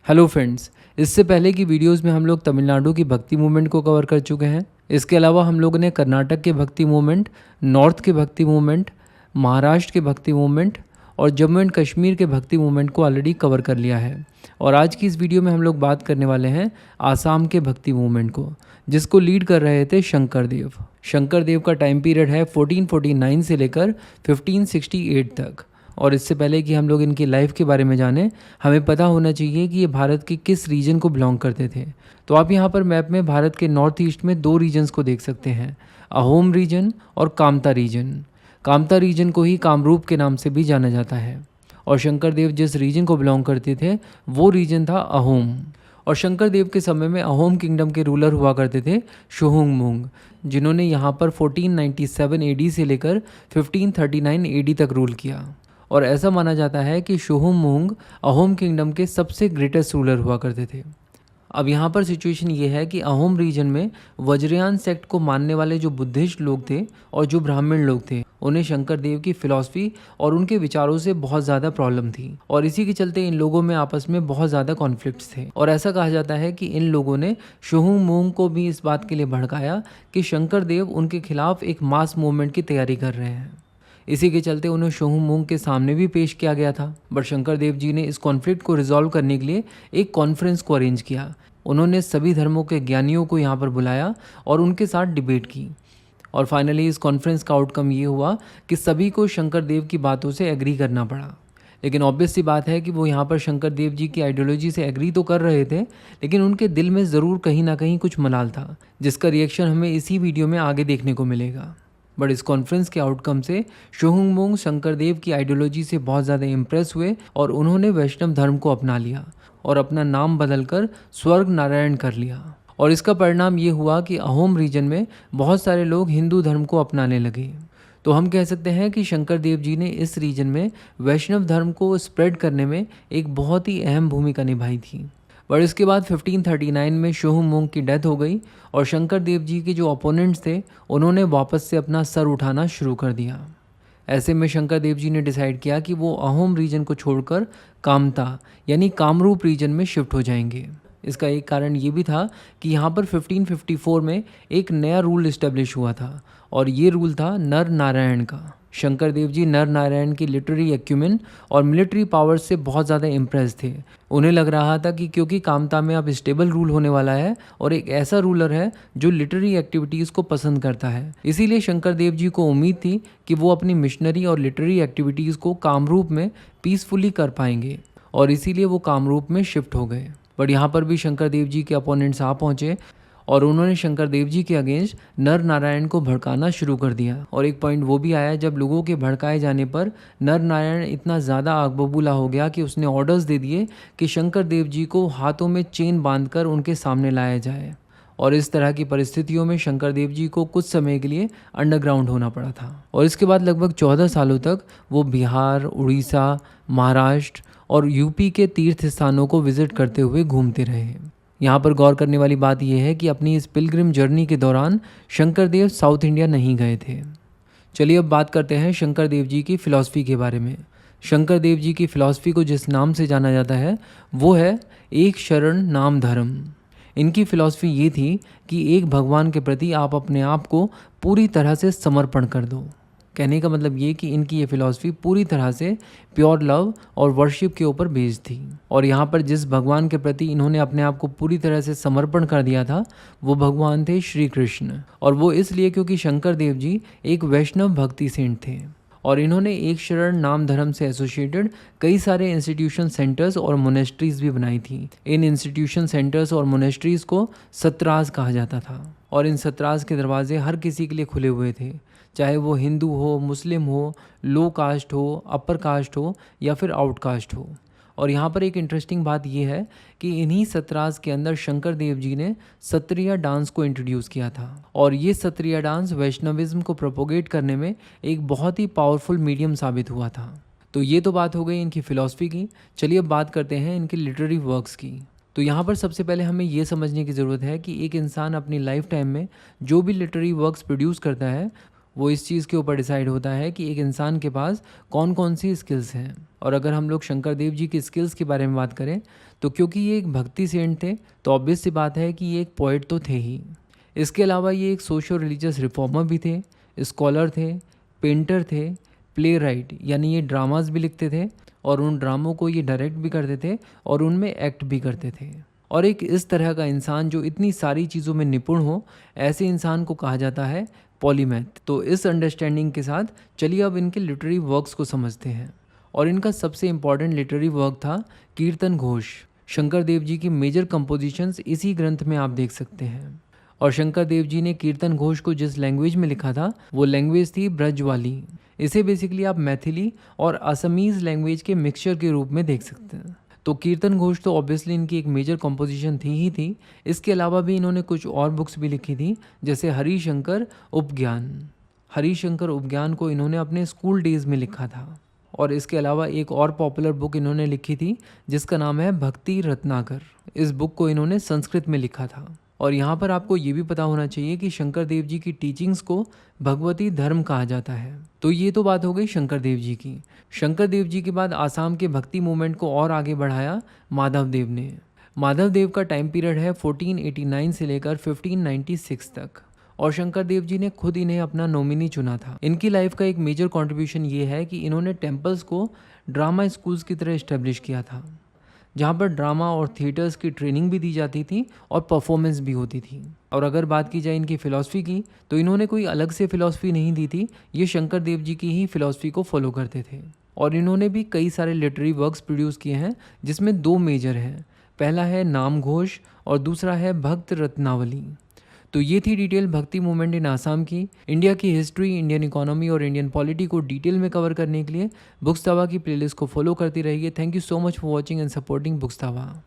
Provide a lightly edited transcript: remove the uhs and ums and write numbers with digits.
Hello friends, इससे पहले की वीडियोस में हम लोग तमिलनाडु की भक्ति मूवमेंट को कवर कर चुके हैं। इसके अलावा हम लोगों ने कर्नाटक के भक्ति मूवमेंट, नॉर्थ के भक्ति मूवमेंट, महाराष्ट्र के भक्ति मूवमेंट और जम्मू एंड कश्मीर के भक्ति मूवमेंट को ऑलरेडी कवर कर लिया है। और आज की इस वीडियो में हम लोग बात करने वाले हैं आसाम के भक्ति मूवमेंट को, जिसको लीड कर रहे थे शंकर देव। शंकर देव का टाइम पीरियड है 1449 से लेकर 1568 तक। और इससे पहले कि हम लोग इनकी लाइफ के बारे में जानें, हमें पता होना चाहिए कि ये भारत के किस रीजन को बिलोंग करते थे। तो आप यहाँ पर मैप में भारत के नॉर्थ ईस्ट में दो रीजन्स को देख सकते हैं, अहोम रीजन और कामता रीजन। कामता रीजन को ही कामरूप के नाम से भी जाना जाता है। और शंकर देव जिस रीजन को बिलोंग करते थे वो रीजन था अहोम। और शंकर देव के समय में अहोम किंगडम के रूलर हुआ करते थे शुहुंगमुंग, जिन्होंने यहाँ पर 1497 एडी से लेकर 1539 एडी तक रूल किया। और ऐसा माना जाता है कि शुहुंगमुंग अहोम किंगडम के सबसे ग्रेटेस्ट रूलर हुआ करते थे। अब यहाँ पर सिचुएशन ये है कि अहोम रीजन में वज्रयान सेक्ट को मानने वाले जो बुद्धिस्ट लोग थे और जो ब्राह्मण लोग थे, उन्हें शंकर देव की फिलॉसफी और उनके विचारों से बहुत ज़्यादा प्रॉब्लम थी। और इसी के चलते इन लोगों में आपस में बहुत ज़्यादा कॉन्फ्लिक्ट्स थे। और ऐसा कहा जाता है कि इन लोगों ने शुहुंगमुंग को भी इस बात के लिए भड़काया कि शंकर देव उनके खिलाफ एक मास मूवमेंट की तैयारी कर रहे हैं। इसी के चलते उन्हें शुहुंगमुंग के सामने भी पेश किया गया था। बट शंकर देव जी ने इस कॉन्फ्लिक्ट को रिजॉल्व करने के लिए एक कॉन्फ्रेंस को अरेंज किया। उन्होंने सभी धर्मों के ज्ञानियों को यहाँ पर बुलाया और उनके साथ डिबेट की। और फाइनली इस कॉन्फ्रेंस का आउटकम ये हुआ कि सभी को शंकर देव की बातों से एग्री करना पड़ा। लेकिन ऑब्वियस सी बात है कि वो यहाँ पर शंकर देव जी की आइडियोलॉजी से एग्री तो कर रहे थे, लेकिन उनके दिल में ज़रूर कहीं ना कहीं कुछ मलाल था, जिसका रिएक्शन हमें इसी वीडियो में आगे देखने को मिलेगा। बट इस कॉन्फ्रेंस के आउटकम से शुहुंगमुंग शंकर देव की आइडियोलॉजी से बहुत ज़्यादा इम्प्रेस हुए और उन्होंने वैष्णव धर्म को अपना लिया और अपना नाम बदलकर स्वर्ग नारायण कर लिया। और इसका परिणाम ये हुआ कि अहोम रीजन में बहुत सारे लोग हिंदू धर्म को अपनाने लगे। तो हम कह सकते हैं कि शंकर देव जी ने इस रीजन में वैष्णव धर्म को स्प्रेड करने में एक बहुत ही अहम भूमिका निभाई थी। पर इसके बाद 1539 में शुहुंगमुंग की डेथ हो गई और शंकर देव जी के जो अपोनेंट्स थे उन्होंने वापस से अपना सर उठाना शुरू कर दिया। ऐसे में शंकर देव जी ने डिसाइड किया कि वो अहोम रीजन को छोड़कर कामता यानी कामरूप रीजन में शिफ्ट हो जाएंगे। इसका एक कारण ये भी था कि यहाँ पर 1554 में एक नया रूल इस्टेब्लिश हुआ था और ये रूल था नर नारायण का। शंकर देव जी नर नारायण की लिटरेरी एक्यूमेन और मिलिट्री पावर्स से बहुत ज़्यादा इम्प्रेस थे। उन्हें लग रहा था कि क्योंकि कामता में अब स्टेबल रूल होने वाला है और एक ऐसा रूलर है जो लिटरेरी एक्टिविटीज़ को पसंद करता है, इसीलिए शंकर देव जी को उम्मीद थी कि वो अपनी मिशनरी और लिटरेरी एक्टिविटीज़ को कामरूप में पीसफुली कर पाएंगे। और इसीलिए वो कामरूप में शिफ्ट हो गए। बट यहाँ पर भी शंकर देव जी के अपोनेंट्स आ पहुँचे और उन्होंने शंकर देव जी के अगेंस्ट नर नारायण को भड़काना शुरू कर दिया। और एक पॉइंट वो भी आया जब लोगों के भड़काए जाने पर नर नारायण इतना ज़्यादा आग बबूला हो गया कि उसने ऑर्डर्स दे दिए कि शंकर देव जी को हाथों में चेन बांधकर उनके सामने लाया जाए। और इस तरह की परिस्थितियों में शंकर देव जी को कुछ समय के लिए अंडरग्राउंड होना पड़ा था। और इसके बाद लगभग 14 सालों तक वो बिहार, उड़ीसा, महाराष्ट्र और यूपी के तीर्थ स्थानों को विजिट करते हुए घूमते रहे। यहाँ पर गौर करने वाली बात यह है कि अपनी इस पिलग्रिम जर्नी के दौरान शंकर देव साउथ इंडिया नहीं गए थे। चलिए अब बात करते हैं शंकर देव जी की फ़िलॉसफ़ी के बारे में। शंकर देव जी की फ़िलॉसफ़ी को जिस नाम से जाना जाता है वो है एक शरण नाम धर्म। इनकी फ़िलॉसफ़ी ये थी कि एक भगवान के प्रति आप अपने आप को पूरी तरह से समर्पण कर दो। कहने का मतलब ये कि इनकी ये फ़िलॉसफ़ी पूरी तरह से प्योर लव और वर्शिप के ऊपर बेस्ड थी। और यहाँ पर जिस भगवान के प्रति इन्होंने अपने आप को पूरी तरह से समर्पण कर दिया था वो भगवान थे श्री कृष्ण। और वो इसलिए क्योंकि शंकर देव जी एक वैष्णव भक्ति सेंट थे और इन्होंने एक शरण नाम धर्म से एसोसिएटेड कई सारे इंस्टीट्यूशन सेंटर्स और मोनेस्ट्रीज़ भी बनाई थी। इन इंस्टीट्यूशन सेंटर्स और मोनेस्ट्रीज़ को सत्राज कहा जाता था और इन सत्राज के दरवाजे हर किसी के लिए खुले हुए थे, चाहे वो हिंदू हो, मुस्लिम हो, लो कास्ट हो, अपर कास्ट हो या फिर आउट कास्ट हो। और यहाँ पर एक इंटरेस्टिंग बात यह है कि इन्हीं सत्राज के अंदर शंकर देव जी ने सत्रिया डांस को इंट्रोड्यूस किया था और ये सत्रिया डांस वैष्णविज्म को प्रोपोगेट करने में एक बहुत ही पावरफुल मीडियम साबित हुआ था। तो ये तो बात हो गई इनकी फ़िलॉसफ़ी की। चलिए अब बात करते हैं इनके लिटरेरी वर्क्स की। तो यहाँ पर सबसे पहले हमें ये समझने की ज़रूरत है कि एक इंसान अपनी लाइफ टाइम में जो भी लिटरेरी वर्क्स प्रोड्यूस करता है वो इस चीज़ के ऊपर डिसाइड होता है कि एक इंसान के पास कौन कौन सी स्किल्स हैं। और अगर हम लोग शंकर देव जी की स्किल्स के बारे में बात करें तो क्योंकि ये एक भक्ति सेंट थे तो ऑब्वियस सी बात है कि ये एक पोइट तो थे ही। इसके अलावा ये एक सोशल रिलीजियस रिफॉर्मर भी थे, स्कॉलर थे, पेंटर थे, प्ले राइट यानी ये ड्रामाज भी लिखते थे और उन ड्रामों को ये डायरेक्ट भी करते थे और उनमें एक्ट भी करते थे। और एक इस तरह का इंसान जो इतनी सारी चीज़ों में निपुण हो, ऐसे इंसान को कहा जाता है पॉलीमैथ। तो इस अंडरस्टैंडिंग के साथ चलिए अब इनके लिटरेरी वर्क्स को समझते हैं। और इनका सबसे इम्पॉर्टेंट लिटरेरी वर्क था कीर्तन घोष। शंकर देव जी की मेजर कंपोजिशंस इसी ग्रंथ में आप देख सकते हैं। और शंकर देव जी ने कीर्तन घोष को जिस लैंग्वेज में लिखा था वो लैंग्वेज थी ब्रज वाली। इसे बेसिकली आप मैथिली और असमीज़ लैंग्वेज के मिक्सचर के रूप में देख सकते हैं। तो कीर्तन घोष तो ऑब्वियसली इनकी एक मेजर कंपोजिशन थी ही थी। इसके अलावा भी इन्होंने कुछ और बुक्स भी लिखी थी, जैसे हरिशंकर उपज्ञान। हरिशंकर उपज्ञान को इन्होंने अपने स्कूल डेज में लिखा था। और इसके अलावा एक और पॉपुलर बुक इन्होंने लिखी थी जिसका नाम है भक्ति रत्नाकर। इस बुक को इन्होंने संस्कृत में लिखा था। और यहाँ पर आपको ये भी पता होना चाहिए कि शंकर देव जी की टीचिंग्स को भगवती धर्म कहा जाता है। तो ये तो बात हो गई शंकर देव जी की। शंकर देव जी के बाद आसाम के भक्ति मूवमेंट को और आगे बढ़ाया माधव देव ने। माधव देव का टाइम पीरियड है 1489 से लेकर 1596 तक। और शंकर देव जी ने खुद इन्हें अपना नॉमिनी चुना था। इनकी लाइफ का एक मेजर कंट्रीब्यूशन ये है कि इन्होंने टेम्पल्स को ड्रामा स्कूल्स की तरह इस्टेब्लिश किया था, जहाँ पर ड्रामा और थिएटर्स की ट्रेनिंग भी दी जाती थी और परफॉर्मेंस भी होती थी। और अगर बात की जाए इनकी फ़िलॉसफी की तो इन्होंने कोई अलग से फ़िलॉसफी नहीं दी थी, ये शंकर देव जी की ही फ़िलॉसफी को फॉलो करते थे। और इन्होंने भी कई सारे लिटरेरी वर्क्स प्रोड्यूस किए हैं जिसमें दो मेजर हैं। पहला है नाम घोष और दूसरा है भक्त रत्नावली। तो ये थी डिटेल भक्ति मूवमेंट इन आसाम की। इंडिया की हिस्ट्री, इंडियन इकोनॉमी और इंडियन पॉलिटी को डिटेल में कवर करने के लिए बुक्स तावा की प्लेलिस्ट को फॉलो करती रहिए। Thank you so much for watching and supporting books तावा।